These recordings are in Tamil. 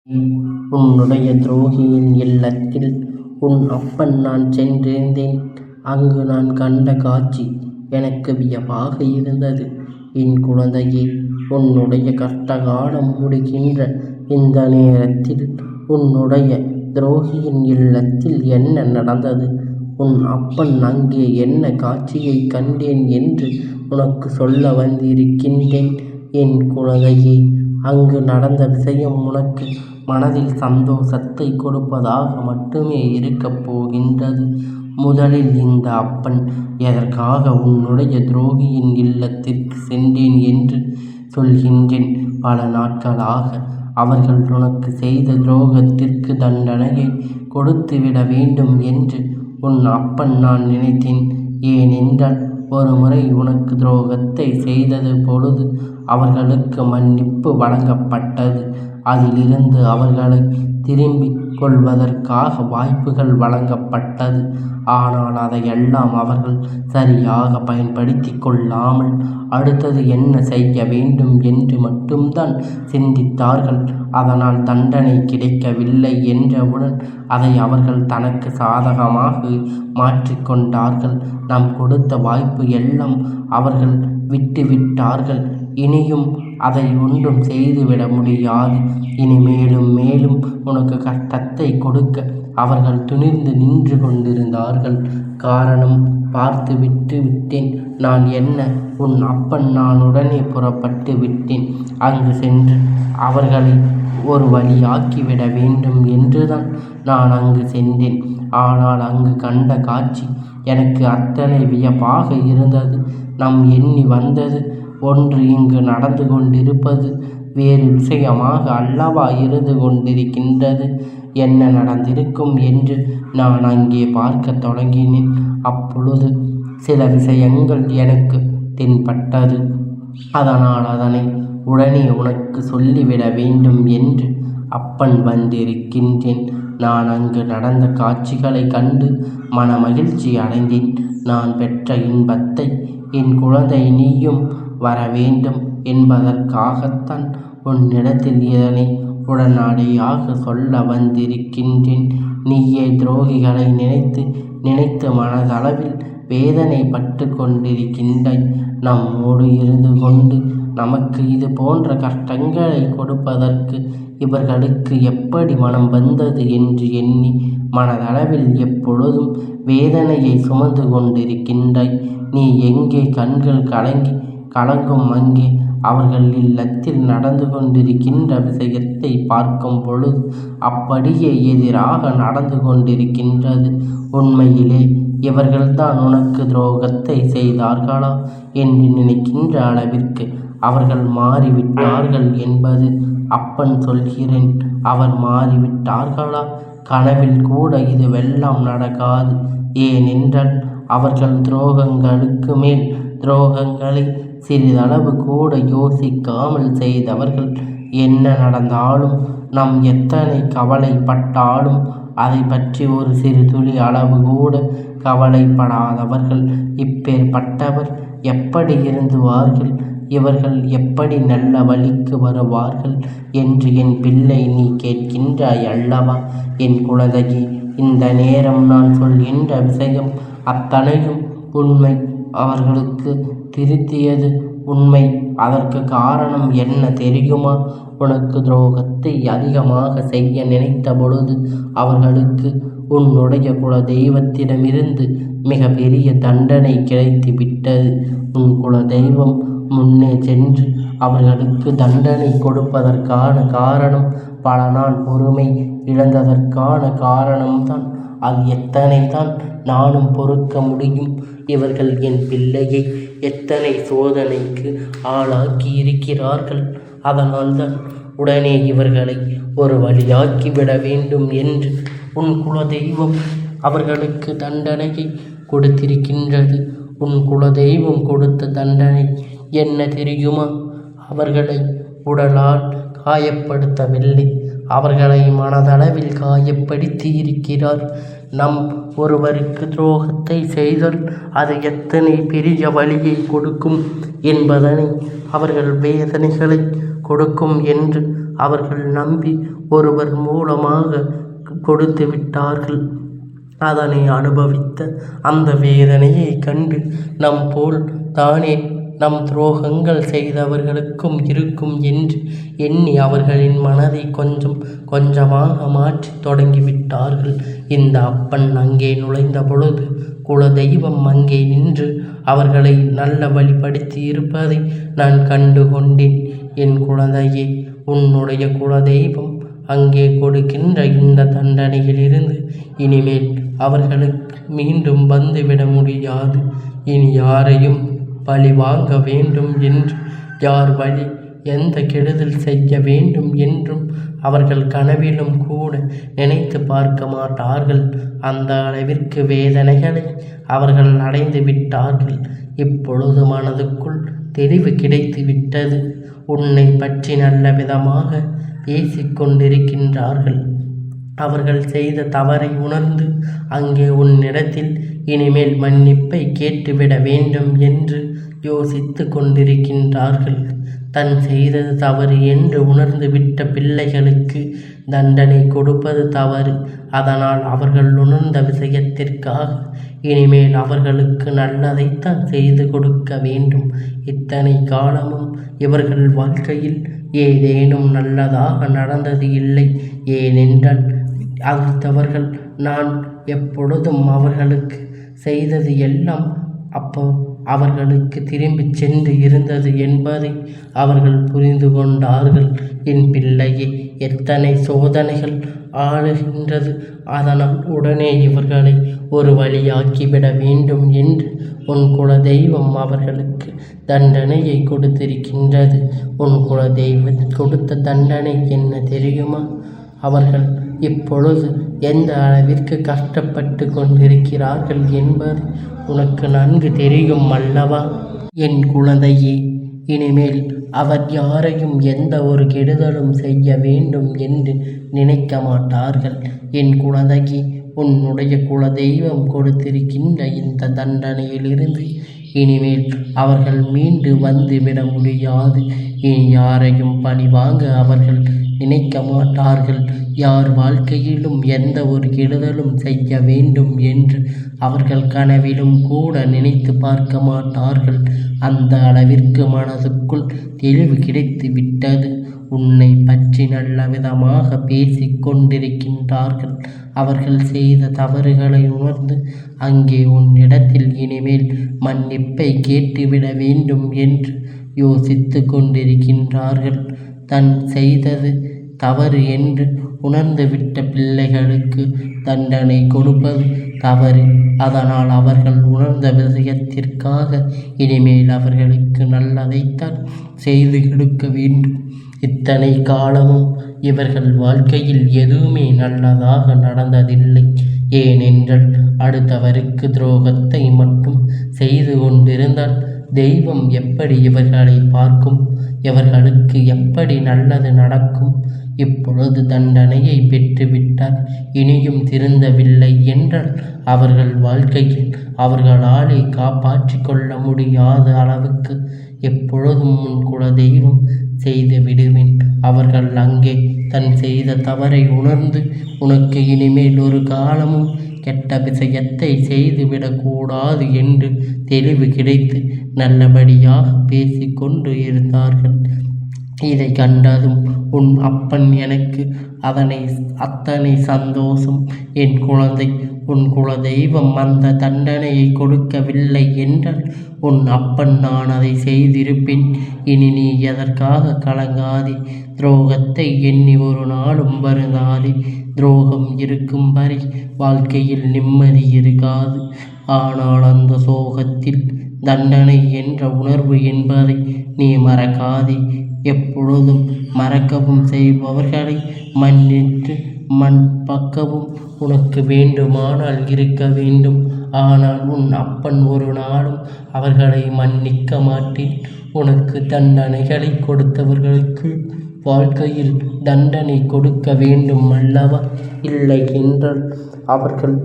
உன்னுடைய துரோகியின் இல்லத்தில் உன் அப்பன் நான் சென்றிருந்தேன். அங்கு நான் கண்ட காட்சி எனக்கு வியப்பாக இருந்தது. என் குழந்தையே, உன்னுடைய கஷ்டகாலம் முடிகின்ற இந்த நேரத்தில் உன்னுடைய துரோகியின் இல்லத்தில் என்ன நடந்தது, உன் அப்பன் அங்கே என்ன காட்சியை கண்டேன் என்று உனக்கு சொல்ல வந்திருக்கின்றேன். என் குழந்தையே, அங்கு நடந்த விஷயம் உனக்கு மனதில் சந்தோஷத்தை கொடுப்பதாக மட்டுமே இருக்கப் போகின்றது. முதலில் இந்த அப்பன் எதற்காக உன்னுடைய துரோகியின் இல்லத்திற்கு சென்றேன் என்று சொல்கின்றேன். பல நாட்களாக அவர்கள் உனக்கு செய்த துரோகத்திற்கு தண்டனையை கொடுத்துவிட வேண்டும் என்று உன் அப்பன் நான் நினைத்தேன். ஏனென்றால் ஒரு முறை உனக்கு துரோகத்தை செய்தது பொழுது அவர்களுக்கு மன்னிப்பு வழங்கப்பட்டது. அதிலிருந்து அவர்களை திரும்பிக் கொள்வதற்காக வாய்ப்புகள் வழங்கப்பட்டது. ஆனால் அதையெல்லாம் அவர்கள் சரியாக பயன்படுத்தி கொள்ளாமல் அடுத்தது என்ன செய்ய வேண்டும் என்று மட்டும்தான் சிந்தித்தார்கள். அதனால் தண்டனை கிடைக்கவில்லை என்றவுடன் அதை அவர்கள் தனக்கு சாதகமாக மாற்றிக்கொண்டார்கள். நாம் கொடுத்த வாய்ப்பு எல்லாம் அவர்கள் விட்டுவிட்டார்கள். இனியும் அதை ஒன்றும் செய்துவிட முடியாது. இனி மேலும் மேலும் உனக்கு கஷ்டத்தை கொடுக்க அவர்கள் துணிந்து நின்று கொண்டிருந்தார்கள். காரணம் பார்த்து விட்டேன். நான் என்ன, உன் அப்பன் நான் உடனே புறப்பட்டு விட்டேன். அங்கு சென்று அவர்களை ஒரு வழியாக்கிவிட வேண்டும் என்றுதான் நான் அங்கு சென்றேன். ஆனால் அங்கு கண்ட காட்சி எனக்கு அத்தனை வியப்பாக இருந்தது. நாம் எண்ணி வந்தது ஒன்று, இங்கு நடந்து கொண்டிருப்பது வேறு விஷயமாக அல்லவா இருந்து கொண்டிருக்கின்றது. என்ன நடந்திருக்கும் என்று நான் அங்கே பார்க்க தொடங்கினேன். அப்பொழுது சில விஷயங்கள் எனக்கு தென்பட்டது. அதனால் அதனை உடனே உனக்கு சொல்லிவிட வேண்டும் என்று அப்பன் வந்திருக்கின்றேன். நான் அங்கு நடந்த காட்சிகளை கண்டு மன மகிழ்ச்சி அடைந்தேன். நான் பெற்ற இன்பத்தை என் குழந்தை நீயும் வர வேண்டும் என்பதற்காகத்தான் உன்னிடத்தில் இதனை உடனடியாக சொல்ல வந்திருக்கின்றேன். நீயே துரோகிகளை நினைத்து நினைத்து மனதளவில் வேதனை பட்டு கொண்டிருக்கின்றாய். நம்மோடு இருந்து கொண்டு நமக்கு இது போன்ற கஷ்டங்களை கொடுப்பதற்கு இவர்களுக்கு எப்படி மனம் வந்தது என்று எண்ணி மனதளவில் எப்பொழுதும் வேதனையை சுமந்து கொண்டிருக்கின்றாய். நீ எங்கே கண்கள் கலங்கும் அங்கே அவர்கள் இல்லத்தில் நடந்து கொண்டிருக்கின்ற விஷயத்தை பார்க்கும் பொழுது அப்படியே எதிராக நடந்து கொண்டிருக்கின்றது. உண்மையிலே இவர்கள்தான் உனக்கு துரோகத்தை செய்தார்களா என்று நினைக்கின்ற அளவிற்கு அவர்கள் மாறிவிட்டார்கள் என்பது அப்பன் சொல்கிறேன். அவர் மாறிவிட்டார்களா? கனவில் கூட இதுவெல்லாம் நடக்காது. ஏனென்றால் அவர்கள் துரோகங்களுக்கு மேல் துரோகங்களை சிறிதளவு கூட யோசிக்காமல் செய்தவர்கள். என்ன நடந்தாலும் நாம் எத்தனை கவலைப்பட்டாலும் அதை பற்றி ஒரு சிறு துளி அளவு கூட கவலைப்படாதவர்கள். இப்பேற்பட்டவர் எப்படி இருந்துவார்கள்? இவர்கள் எப்படி நல்ல வழிக்கு வருவார்கள் என்று என் பிள்ளை நீ கேட்கின்றாய் அல்லவா? என் குழந்தையே, இந்த நேரம் நான் சொல்கின்ற விஷயம் அத்தனையும் உண்மை. அவர்களுக்கு திருத்தியது உண்மை. அதற்கு காரணம் என்ன தெரியுமா? உனக்கு துரோகத்தை அதிகமாக செய்ய நினைத்த பொழுது அவர்களுக்கு உன்னுடைய குல தெய்வத்திடமிருந்து மிக பெரிய தண்டனை கிடைத்து விட்டது. உன் குல தெய்வம் முன்னே சென்று அவர்களுக்கு தண்டனை கொடுப்பதற்கான காரணம் பல நாள் பொறுமை இழந்ததற்கான காரணம்தான். அது எத்தனை தான் நானும் பொறுக்க முடியும்? இவர்கள் என் பிள்ளையை எத்தனை சோதனைக்கு ஆளாக்கி இருக்கிறார்கள். அதனால்தான் உடனே இவர்களை ஒரு வழியாக்கிவிட வேண்டும் என்று உன் குலதெய்வம் அவர்களுக்கு தண்டனையை கொடுத்திருக்கின்றது. உன் குலதெய்வம் கொடுத்த தண்டனை என்ன தெரியுமா? அவர்களை உடலால் காயப்படுத்தவில்லை, அவர்களை மனதளவில் காயப்படுத்தி இருக்கிறார். நம் ஒருவருக்கு துரோகத்தை செய்தால் அது எத்தனை பெரிய வலியை கொடுக்கும் என்பதனை அவர்கள் வேதனைகளை கொடுக்கும் என்று அவர்கள் நம்பி ஒருவர் மூலமாக கொடுத்து விட்டார்கள். அதனை அனுபவித்த அந்த வேதனையை கண்டு நம் போல் தானே நம் துரோகங்கள் செய்தவர்களுக்கும் இருக்கும் என்று எண்ணி அவர்களின் மனதை கொஞ்சம் கொஞ்சமாக மாற்றி தொடங்கிவிட்டார்கள். இந்த அப்பன் அங்கே நுழைந்த பொழுது குலதெய்வம் அங்கே நின்று அவர்களை நல்ல வழிபடுத்தி இருப்பதை நான் கண்டு கொண்டேன். என் குழந்தையே, உன்னுடைய குலதெய்வம் அங்கே கொடுக்கின்ற இந்த தண்டனையிலிருந்து இனிமேல் அவர்களுக்கு மீண்டும் வந்துவிட முடியாது. இனி யாரையும் பழி வாங்க வேண்டும் என்று, யார் வழி எந்த கெடுதல் செய்ய வேண்டும் என்றும் அவர்கள் கனவிலும் கூட நினைத்து பார்க்க மாட்டார்கள். அந்த அளவிற்கு வேதனைகளை அவர்கள் அடைந்து விட்டார்கள். இப்பொழுது மனதுக்குள் தெளிவு கிடைத்து விட்டது. உன்னை பற்றி நல்ல விதமாக பேசிக்கொண்டிருக்கின்றார்கள். அவர்கள் செய்த தவறை உணர்ந்து அங்கே உன்னிடத்தில் இனிமேல் மன்னிப்பை கேட்டுவிட வேண்டும் என்று யோசித்து கொண்டிருக்கின்றார்கள். தன் செய்தது தவறு என்று உணர்ந்து விட்ட பிள்ளைகளுக்கு தண்டனை கொடுப்பது தவறு. அதனால் அவர்கள் உணர்ந்த விஷயத்திற்காக இனிமேல் அவர்களுக்கு நல்லதைத்தான் செய்து கொடுக்க வேண்டும். இத்தனை காலமும் இவர்கள் வாழ்க்கையில் ஏதேனும் நல்லதாக நடந்தது இல்லை. ஏனென்றால் அடுத்தவர்கள் நான் எப்பொழுதும் அவர்களுக்கு செய்தது எல்லாம் அப்போ அவர்களுக்கு திரும்பி சென்று இருந்தது என்பதை அவர்கள் புரிந்து கொண்டார்கள். என் பிள்ளையே, எத்தனை சோதனைகள் ஆளுகின்றது. அதனால் உடனே இவர்களை ஒரு வழியாக்கிவிட வேண்டும் என்று உன் குலதெய்வம் அவர்களுக்கு தண்டனையை கொடுத்திருக்கின்றது. உன் குலதெய்வம் கொடுத்த தண்டனை என்ன தெரியுமா? அவர்கள் இப்பொழுது எந்த அளவிற்கு கஷ்டப்பட்டு கொண்டிருக்கிறார்கள் என்பது உனக்கு நன்கு தெரியும் அல்லவா? என் குழந்தையே, இனிமேல் அவர் யாரையும் எந்த ஒரு கெடுதலும் செய்ய வேண்டும் என்று நினைக்க மாட்டார்கள். என் குழந்தையே, உன்னுடைய குலதெய்வம் கொடுத்திருக்கின்ற இந்த தண்டனையிலிருந்து இனிமேல் அவர்கள் மீண்டு வந்துவிட முடியாது. இனி யாரையும் பழி வாங்க அவர்கள் நினைக்க மாட்டார்கள். யார் வாழ்க்கையிலும் எந்த ஒரு கெடுதலும் செய்ய வேண்டும் என்று அவர்கள் கனவிலும் கூட நினைத்து பார்க்க மாட்டார்கள். அந்த அளவிற்கு மனதுக்குள் தெளிவு கிடைத்து விட்டது. உன்னை பற்றி நல்ல விதமாக பேசிக் கொண்டிருக்கின்றார்கள். அவர்கள் செய்த தவறுகளை உணர்ந்து அங்கே உன்னிடத்தில் இனிமேல் மன்னிப்பை கேட்டுவிட வேண்டும் என்று யோசித்து கொண்டிருக்கின்றார்கள். தன் செய்தது தவறு என்று உணர்ந்துவிட்ட பிள்ளைகளுக்கு தண்டனை கொடுப்பது தவறு. அதனால் அவர்கள் உணர்ந்த விஷயத்திற்காக இனிமேல் அவர்களுக்கு நல்லதைத்தான் செய்து கொடுக்க வேண்டும். இத்தனை காலமும் இவர்கள் வாழ்க்கையில் எதுவுமே நல்லதாக நடந்ததில்லை. ஏனென்றால் அடுத்தவருக்கு துரோகத்தை மட்டும் செய்து கொண்டிருந்தால் தெய்வம் எப்படி இவர்களை பார்க்கும்? இவர்களுக்கு எப்படி நல்லது நடக்கும்? இப்பொழுது தண்டனையை பெற்றுவிட்டார், இனியும் திருந்தவில்லை என்றால் அவர்கள் வாழ்க்கையில் அவர்களாலே காப்பாற்றி கொள்ள முடியாத அளவுக்கு எப்பொழுதும் உன் குலதெய்வம் செய்து விடுவேன். அவர்கள் அங்கே தன் செய்த தவறை உணர்ந்து உனக்கு இனிமேல் ஒரு காலமும் கெட்ட விஷயத்தை செய்துவிடக்கூடாது என்று தெளிவு கிடைத்து நல்லபடியாக பேசிக்கொண்டு இருந்தார்கள். இதை கண்டதும் உன் அப்பன் எனக்கு அத்தனை சந்தோஷம். என் குழந்தை, உன் குலதெய்வம் அந்த தண்டனையை கொடுக்கவில்லை என்றால் உன் அப்பன் நான் அதை செய்திருப்பேன். இனி நீ எதற்காக கலங்காதே. துரோகத்தை எண்ணி ஒரு நாளும் வருந்தாதே. துரோகம் இருக்கும் வரை வாழ்க்கையில் நிம்மதி இருக்காது. ஆனால் அந்த சோகத்தில் தண்டனை என்ற உணர்வு என்பதை நீ மறக்காதே. எப்பொழுதும் மறக்கவும் செய்பவர்களை மன்னித்து மண் பக்கவும் உனக்கு வேண்டுமானால் இருக்க வேண்டும். ஆனால் உன் அப்பன் ஒரு நாளும் அவர்களை மன்னிக்க மாட்டேன். உனக்கு தண்டனைகளை கொடுத்தவர்களுக்கு வாழ்க்கையில் தண்டனை கொடுக்க வேண்டும் அல்லவா? இல்லை என்றால் அவர்கள்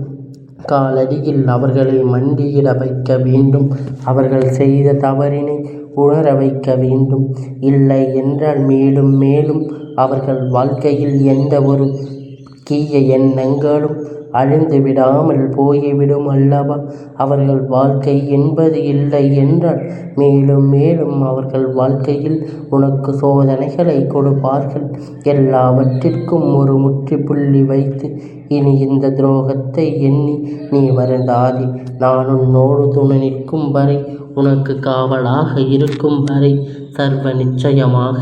காலடியில் அவர்களை மண்டியிட வைக்க வேண்டும். அவர்கள் செய்த தவறினை உணர வைக்க வேண்டும். இல்லை என்றால் மேலும் மேலும் அவர்கள் வாழ்க்கையில் எந்த ஒரு தீய எண்ணங்களும் அழிந்து விடாமல் போய்விடும் அல்லவா? அவர்கள் வாழ்க்கை என்பது இல்லை என்றால் மேலும் மேலும் அவர்கள் வாழ்க்கையில் உனக்கு சோதனைகளை கொடுப்பார்கள். எல்லாவற்றிற்கும் ஒரு முற்றுப்புள்ளி வைத்து இனி இந்த துரோகத்தை எண்ணி நீ வருந்தாதே. நான் உன்னோடு துணை நிற்கும் வரை, உனக்கு காவலாக இருக்கும் வரை சர்வ நிச்சயமாக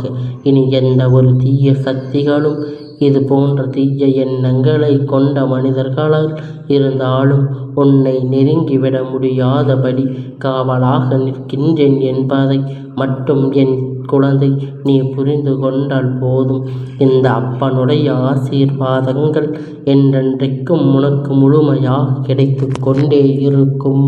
இனி எந்த ஒரு தீய சக்திகளும் இது போன்ற தீய எண்ணங்களை கொண்ட மனிதர்களால் இருந்தாலும் உன்னை நெருங்கிவிட முடியாதபடி காவலாக நிற்கின்றேன் என்பதை மட்டும் என் குழந்தை நீ புரிந்து கொண்டால் போதும். இந்த அப்பனுடைய ஆசீர்வாதங்கள் என்றென்றைக்கும் உனக்கு முழுமையாக கிடைத்து கொண்டே இருக்கும்.